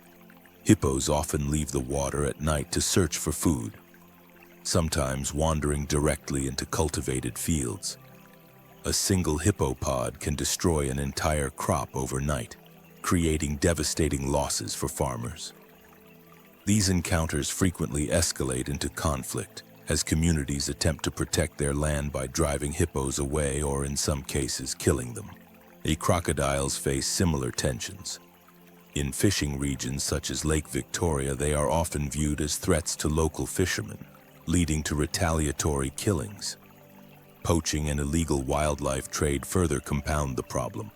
hippos often leave the water at night to search for food, sometimes wandering directly into cultivated fields. A single hippopod can destroy an entire crop overnight, creating devastating losses for farmers. These encounters frequently escalate into conflict, as communities attempt to protect their land by driving hippos away or, in some cases, killing them. Crocodiles face similar tensions. In fishing regions such as Lake Victoria, they are often viewed as threats to local fishermen, leading to retaliatory killings. Poaching and illegal wildlife trade further compound the problem.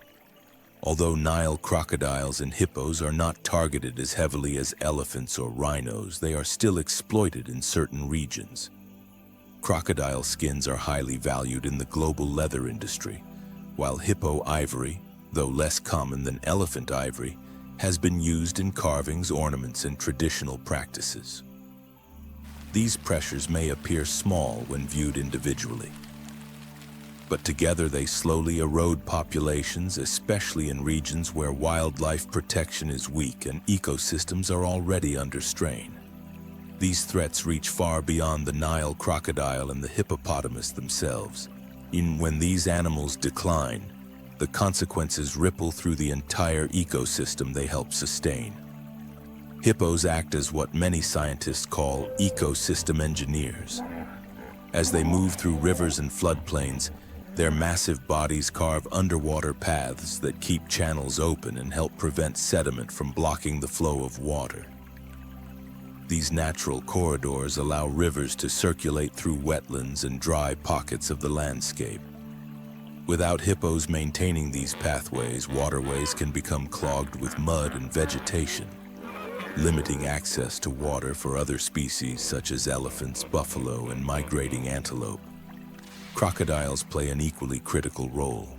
Although Nile crocodiles and hippos are not targeted as heavily as elephants or rhinos, they are still exploited in certain regions. Crocodile skins are highly valued in the global leather industry, while hippo ivory, though less common than elephant ivory, has been used in carvings, ornaments, and traditional practices. These pressures may appear small when viewed individually, but together they slowly erode populations, especially in regions where wildlife protection is weak and ecosystems are already under strain. These threats reach far beyond the Nile crocodile and the hippopotamus themselves. When these animals decline, the consequences ripple through the entire ecosystem they help sustain. Hippos act as what many scientists call ecosystem engineers. As they move through rivers and floodplains, their massive bodies carve underwater paths that keep channels open and help prevent sediment from blocking the flow of water. These natural corridors allow rivers to circulate through wetlands and dry pockets of the landscape. Without hippos maintaining these pathways, waterways can become clogged with mud and vegetation, limiting access to water for other species such as elephants, buffalo, and migrating antelope. Crocodiles play an equally critical role.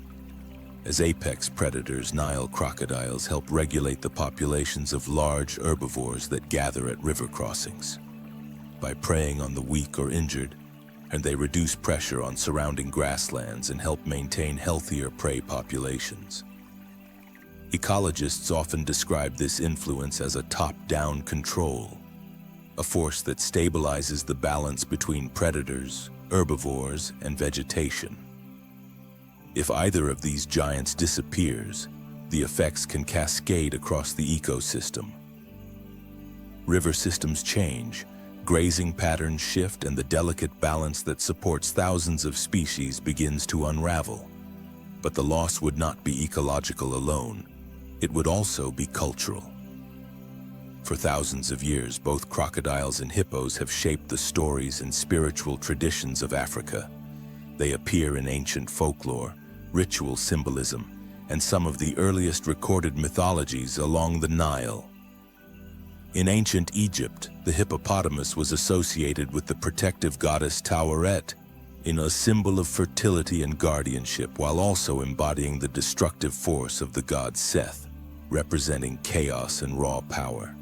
As apex predators, Nile crocodiles help regulate the populations of large herbivores that gather at river crossings. By preying on the weak or injured, and they reduce pressure on surrounding grasslands and help maintain healthier prey populations. Ecologists often describe this influence as a top-down control, a force that stabilizes the balance between predators, herbivores, and vegetation. If either of these giants disappears, the effects can cascade across the ecosystem. River systems change, grazing patterns shift, and the delicate balance that supports thousands of species begins to unravel. But the loss would not be ecological alone. It would also be cultural. For thousands of years, both crocodiles and hippos have shaped the stories and spiritual traditions of Africa. They appear in ancient folklore, ritual symbolism, and some of the earliest recorded mythologies along the Nile. In ancient Egypt, the hippopotamus was associated with the protective goddess Taweret, a symbol of fertility and guardianship, while also embodying the destructive force of the god Seth, representing chaos and raw power.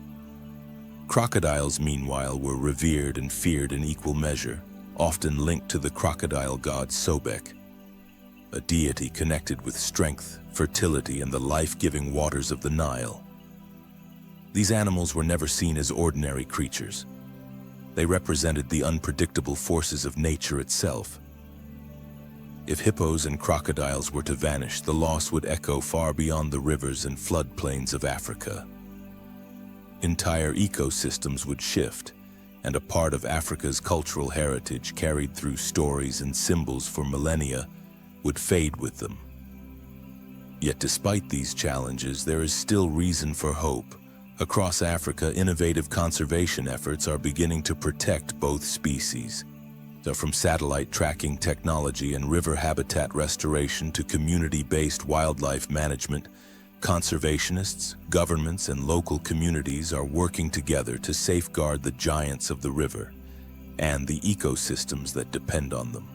Crocodiles, meanwhile, were revered and feared in equal measure, often linked to the crocodile god Sobek, a deity connected with strength, fertility, and the life-giving waters of the Nile. These animals were never seen as ordinary creatures. They represented the unpredictable forces of nature itself. If hippos and crocodiles were to vanish, the loss would echo far beyond the rivers and floodplains of Africa. Entire ecosystems would shift, and a part of Africa's cultural heritage, carried through stories and symbols for millennia, would fade with them. Yet despite these challenges, there is still reason for hope. Across Africa, innovative conservation efforts are beginning to protect both species. From satellite tracking technology and river habitat restoration to community-based wildlife management, conservationists, governments, and local communities are working together to safeguard the giants of the river and the ecosystems that depend on them.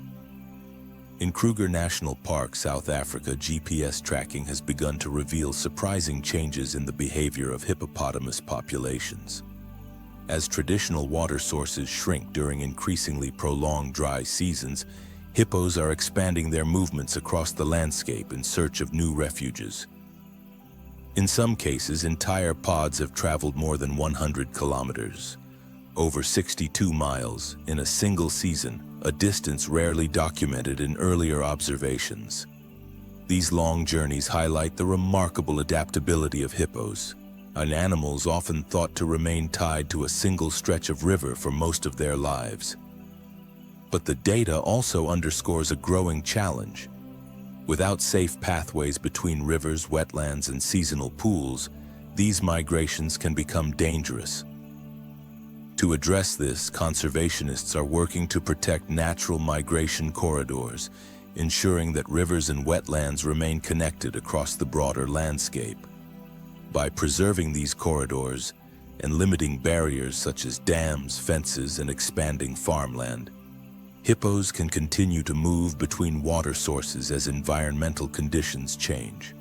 In Kruger National Park, South Africa, GPS tracking has begun to reveal surprising changes in the behavior of hippopotamus populations. As traditional water sources shrink during increasingly prolonged dry seasons, hippos are expanding their movements across the landscape in search of new refuges. In some cases, entire pods have traveled more than 100 kilometers, over 62 miles, in a single season, a distance rarely documented in earlier observations. These long journeys highlight the remarkable adaptability of hippos, animals often thought to remain tied to a single stretch of river for most of their lives. But the data also underscores a growing challenge. Without safe pathways between rivers, wetlands, and seasonal pools, these migrations can become dangerous. To address this, conservationists are working to protect natural migration corridors, ensuring that rivers and wetlands remain connected across the broader landscape. By preserving these corridors and limiting barriers such as dams, fences, and expanding farmland, hippos can continue to move between water sources as environmental conditions change.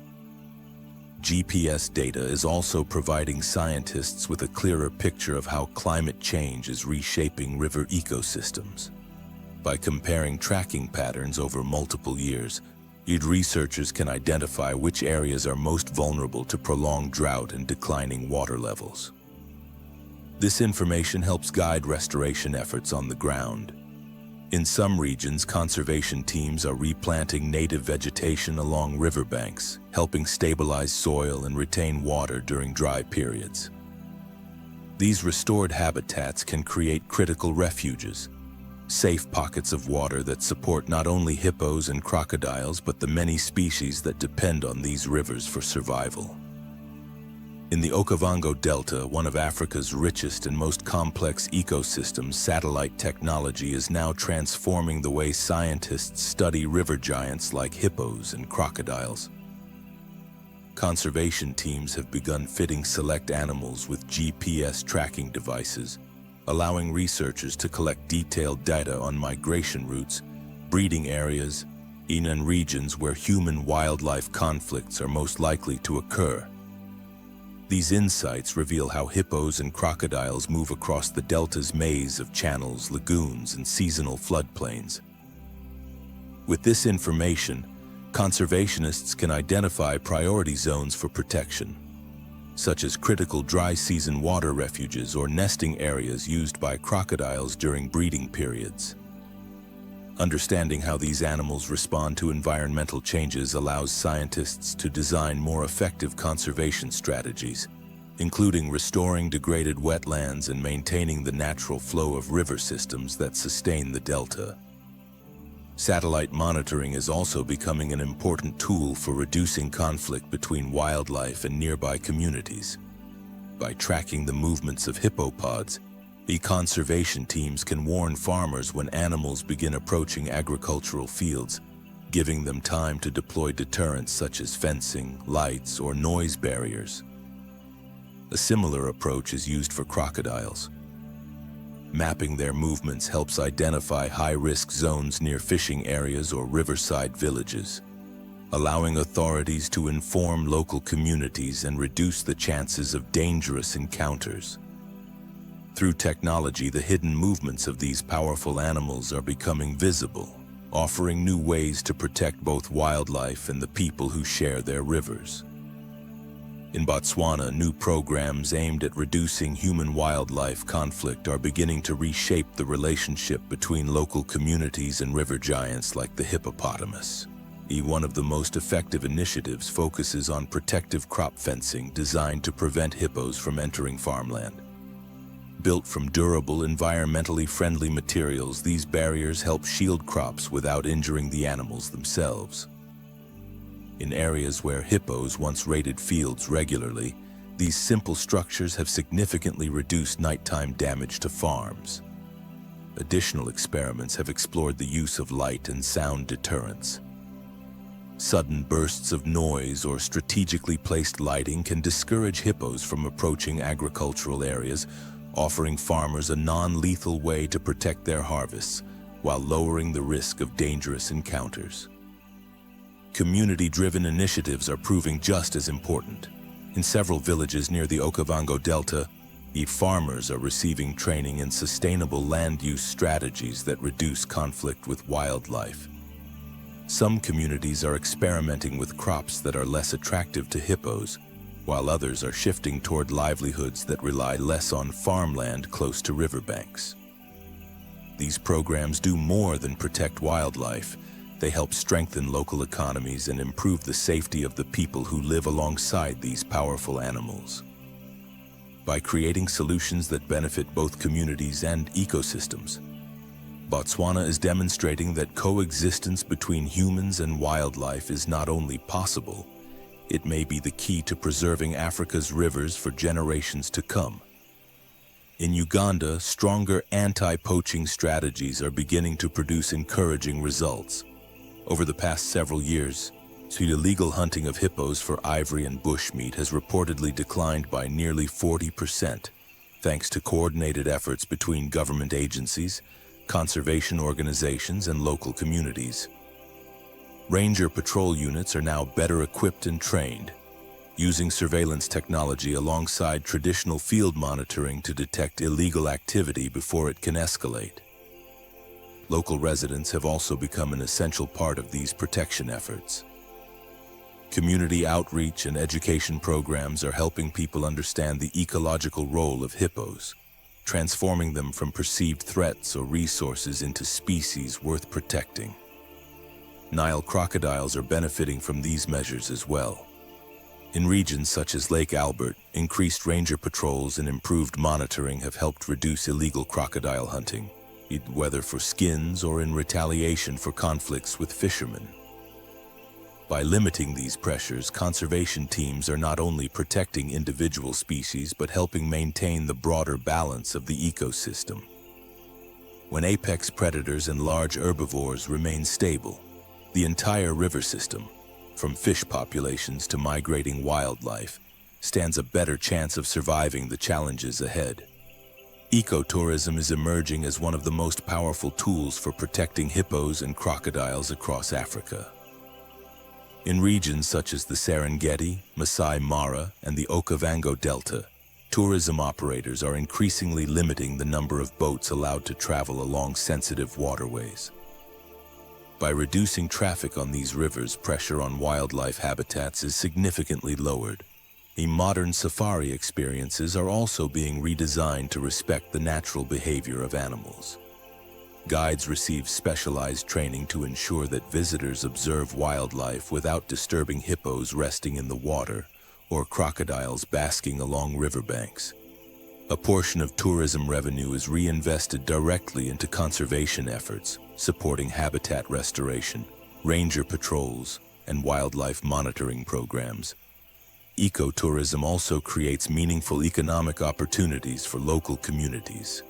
GPS data is also providing scientists with a clearer picture of how climate change is reshaping river ecosystems. By comparing tracking patterns over multiple years, researchers can identify which areas are most vulnerable to prolonged drought and declining water levels. This information helps guide restoration efforts on the ground. In some regions, conservation teams are replanting native vegetation along riverbanks, helping stabilize soil and retain water during dry periods. These restored habitats can create critical refuges, safe pockets of water that support not only hippos and crocodiles, but the many species that depend on these rivers for survival. In the Okavango Delta, one of Africa's richest and most complex ecosystems, satellite technology is now transforming the way scientists study river giants like hippos and crocodiles. Conservation teams have begun fitting select animals with GPS tracking devices, allowing researchers to collect detailed data on migration routes, breeding areas, and regions where human-wildlife conflicts are most likely to occur. These insights reveal how hippos and crocodiles move across the delta's maze of channels, lagoons, and seasonal floodplains. With this information, conservationists can identify priority zones for protection, such as critical dry season water refuges or nesting areas used by crocodiles during breeding periods. Understanding how these animals respond to environmental changes allows scientists to design more effective conservation strategies, including restoring degraded wetlands and maintaining the natural flow of river systems that sustain the delta. Satellite monitoring is also becoming an important tool for reducing conflict between wildlife and nearby communities. By tracking the movements of hippopods, conservation teams can warn farmers when animals begin approaching agricultural fields, giving them time to deploy deterrents such as fencing, lights, or noise barriers. A similar approach is used for crocodiles. Mapping their movements helps identify high-risk zones near fishing areas or riverside villages, allowing authorities to inform local communities and reduce the chances of dangerous encounters. Through technology, the hidden movements of these powerful animals are becoming visible, offering new ways to protect both wildlife and the people who share their rivers. In Botswana, new programs aimed at reducing human-wildlife conflict are beginning to reshape the relationship between local communities and river giants like the hippopotamus. One of the most effective initiatives focuses on protective crop fencing designed to prevent hippos from entering farmland. Built from durable, environmentally friendly materials, these barriers help shield crops without injuring the animals themselves. In areas where hippos once raided fields regularly, these simple structures have significantly reduced nighttime damage to farms. Additional experiments have explored the use of light and sound deterrents. Sudden bursts of noise or strategically placed lighting can discourage hippos from approaching agricultural areas, offering farmers a non-lethal way to protect their harvests while lowering the risk of dangerous encounters. Community-driven initiatives are proving just as important. In several villages near the Okavango Delta, farmers are receiving training in sustainable land use strategies that reduce conflict with wildlife. Some communities are experimenting with crops that are less attractive to hippos, while others are shifting toward livelihoods that rely less on farmland close to riverbanks. These programs do more than protect wildlife. They help strengthen local economies and improve the safety of the people who live alongside these powerful animals. By creating solutions that benefit both communities and ecosystems, Botswana is demonstrating that coexistence between humans and wildlife is not only possible, it may be the key to preserving Africa's rivers for generations to come. In Uganda, stronger anti-poaching strategies are beginning to produce encouraging results. Over the past several years, the illegal hunting of hippos for ivory and bushmeat has reportedly declined by nearly 40%, thanks to coordinated efforts between government agencies, conservation organizations, and local communities. Ranger patrol units are now better equipped and trained, using surveillance technology alongside traditional field monitoring to detect illegal activity before it can escalate. Local residents have also become an essential part of these protection efforts. Community outreach and education programs are helping people understand the ecological role of hippos, transforming them from perceived threats or resources into species worth protecting. Nile crocodiles are benefiting from these measures as well. In regions such as Lake Albert, increased ranger patrols and improved monitoring have helped reduce illegal crocodile hunting, whether for skins or in retaliation for conflicts with fishermen. By limiting these pressures, conservation teams are not only protecting individual species but helping maintain the broader balance of the ecosystem. When apex predators and large herbivores remain stable, the entire river system, from fish populations to migrating wildlife, stands a better chance of surviving the challenges ahead. Ecotourism is emerging as one of the most powerful tools for protecting hippos and crocodiles across Africa. In regions such as the Serengeti, Masai Mara, and the Okavango Delta, tourism operators are increasingly limiting the number of boats allowed to travel along sensitive waterways. By reducing traffic on these rivers, pressure on wildlife habitats is significantly lowered. Modern safari experiences are also being redesigned to respect the natural behavior of animals. Guides receive specialized training to ensure that visitors observe wildlife without disturbing hippos resting in the water or crocodiles basking along riverbanks. A portion of tourism revenue is reinvested directly into conservation efforts, supporting habitat restoration, ranger patrols, and wildlife monitoring programs. Ecotourism also creates meaningful economic opportunities for local communities.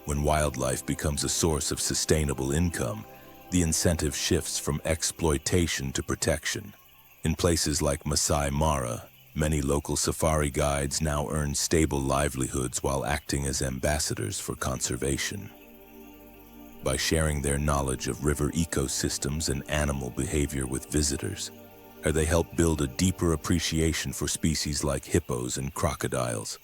When wildlife becomes a source of sustainable income, the incentive shifts from exploitation to protection. In places like Masai Mara, many local safari guides now earn stable livelihoods while acting as ambassadors for conservation. By sharing their knowledge of river ecosystems and animal behavior with visitors, they help build a deeper appreciation for species like hippos and crocodiles.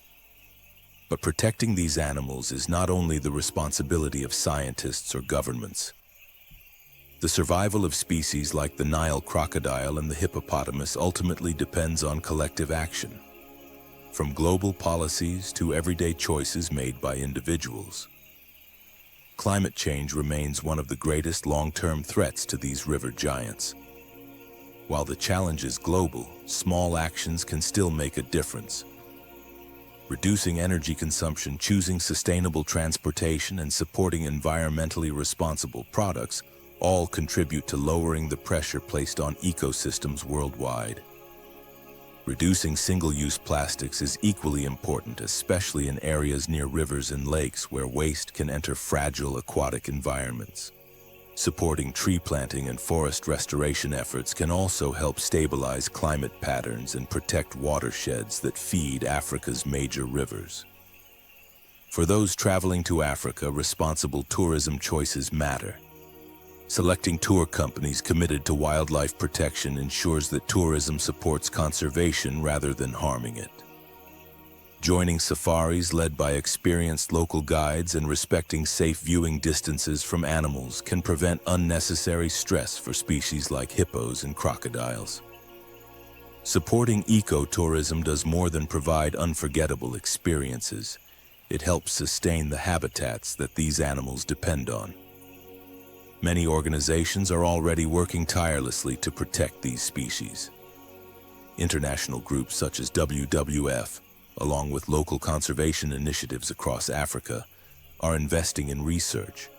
But protecting these animals is not only the responsibility of scientists or governments. The survival of species like the Nile crocodile and the hippopotamus ultimately depends on collective action, from global policies to everyday choices made by individuals. Climate change remains one of the greatest long-term threats to these river giants. While the challenge is global, small actions can still make a difference. Reducing energy consumption, choosing sustainable transportation, and supporting environmentally responsible products all contribute to lowering the pressure placed on ecosystems worldwide. Reducing single-use plastics is equally important, especially in areas near rivers and lakes where waste can enter fragile aquatic environments. Supporting tree planting and forest restoration efforts can also help stabilize climate patterns and protect watersheds that feed Africa's major rivers. For those traveling to Africa, responsible tourism choices matter. Selecting tour companies committed to wildlife protection ensures that tourism supports conservation rather than harming it. Joining safaris led by experienced local guides and respecting safe viewing distances from animals can prevent unnecessary stress for species like hippos and crocodiles. Supporting ecotourism does more than provide unforgettable experiences. It helps sustain the habitats that these animals depend on. Many organizations are already working tirelessly to protect these species. International groups such as WWF, along with local conservation initiatives across Africa, are investing in research,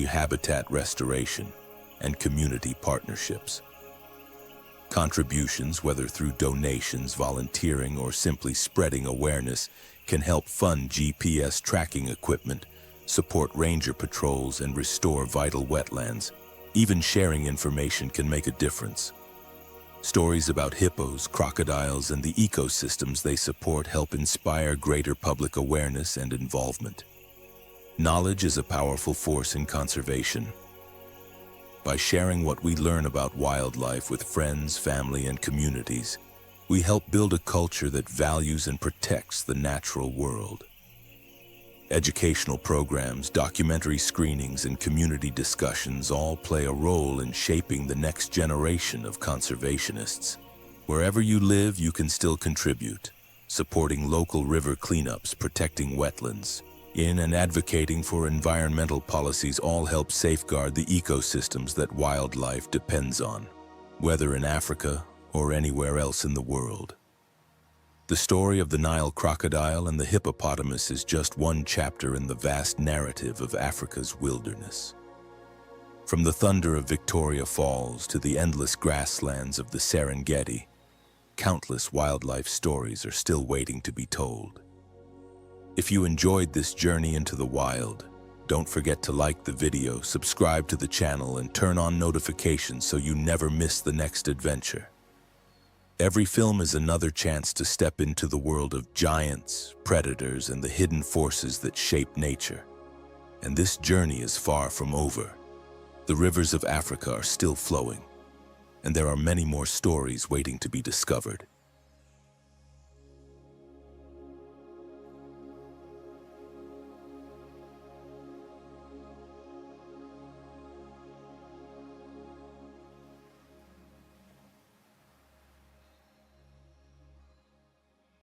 habitat restoration, and community partnerships. Contributions, whether through donations, volunteering, or simply spreading awareness, can help fund GPS tracking equipment, support ranger patrols, and restore vital wetlands. Even sharing information can make a difference. Stories about hippos, crocodiles, and the ecosystems they support help inspire greater public awareness and involvement. Knowledge is a powerful force in conservation. By sharing what we learn about wildlife with friends, family, and communities, We help build a culture that values and protects the natural world. Educational programs, documentary screenings, and community discussions all play a role in shaping the next generation of conservationists. Wherever you live, you can still contribute, supporting local river cleanups, protecting wetlands, and advocating for environmental policies all help safeguard the ecosystems that wildlife depends on, whether in Africa or anywhere else in the world. The story of the Nile crocodile and the hippopotamus is just one chapter in the vast narrative of Africa's wilderness. From the thunder of Victoria Falls to the endless grasslands of the Serengeti, countless wildlife stories are still waiting to be told. If you enjoyed this journey into the wild, don't forget to like the video, subscribe to the channel, and turn on notifications so you never miss the next adventure. Every film is another chance to step into the world of giants, predators, and the hidden forces that shape nature. And this journey is far from over. The rivers of Africa are still flowing, and there are many more stories waiting to be discovered.